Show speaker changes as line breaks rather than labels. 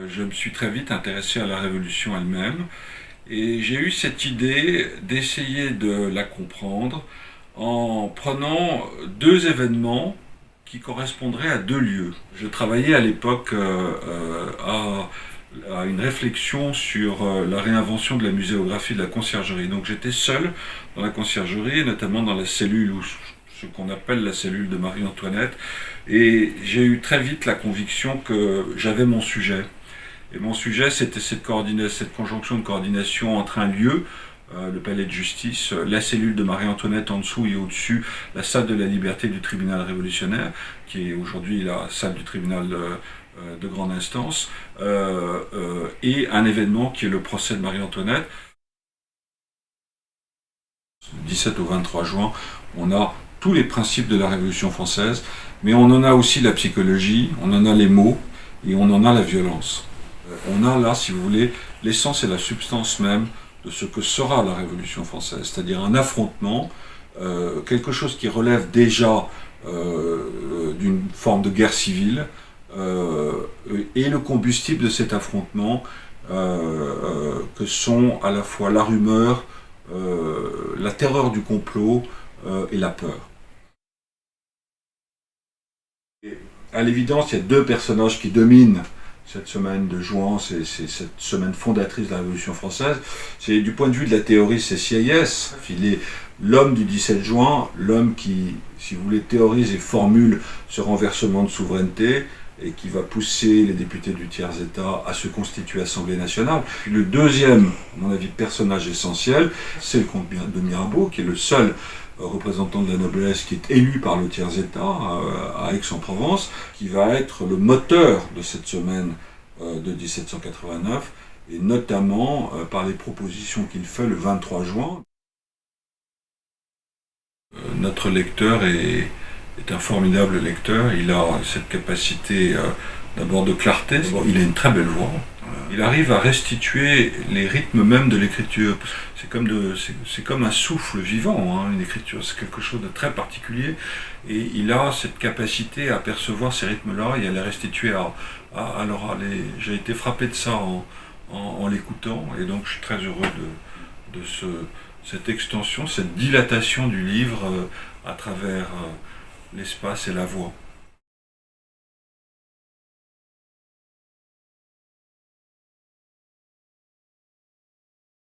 je me suis très vite intéressé à la Révolution elle-même et j'ai eu cette idée d'essayer de la comprendre en prenant deux événements qui correspondraient à deux lieux. Je travaillais à l'époque à une réflexion sur la réinvention de la muséographie de la conciergerie. Donc j'étais seul dans la conciergerie, notamment dans la cellule, ou ce qu'on appelle la cellule de Marie-Antoinette, et j'ai eu très vite la conviction que j'avais mon sujet. Et mon sujet, c'était cette conjonction de coordination entre un lieu, le palais de justice, la cellule de Marie-Antoinette en dessous et au-dessus, la salle de la liberté du tribunal révolutionnaire, qui est aujourd'hui la salle du tribunal de grande instance, et un événement qui est le procès de Marie-Antoinette. Du 17 au 23 juin, on a tous les principes de la Révolution française, mais on en a aussi la psychologie, on en a les mots et on en a la violence. On a là, si vous voulez, l'essence et la substance même de ce que sera la Révolution française, c'est-à-dire un affrontement, quelque chose qui relève déjà d'une forme de guerre civile, et le combustible de cet affrontement, que sont à la fois la rumeur, la terreur du complot et la peur. Et à l'évidence, il y a deux personnages qui dominent cette semaine de juin, c'est cette semaine fondatrice de la Révolution française. C'est du point de vue de la théorie, c'est Sieyès. Il est l'homme du 17 juin, l'homme qui, si vous voulez, théorise et formule ce renversement de souveraineté et qui va pousser les députés du tiers-État à se constituer Assemblée nationale. Puis le deuxième, à mon avis, personnage essentiel, c'est le comte de Mirabeau, qui est le seul représentant de la noblesse qui est élu par le tiers-État à Aix-en-Provence, qui va être le moteur de cette semaine de 1789, et notamment par les propositions qu'il fait le 23 juin. Notre lecteur est un formidable lecteur, il a cette capacité d'abord de clarté, il a une très belle voix. Il arrive à restituer les rythmes même de l'écriture. C'est comme un souffle vivant, hein, une écriture, c'est quelque chose de très particulier. Et il a cette capacité à percevoir ces rythmes-là et à les restituer à l'oral. J'ai été frappé de ça en l'écoutant, et donc je suis très heureux de cette extension, cette dilatation du livre à travers l'espace et la voix.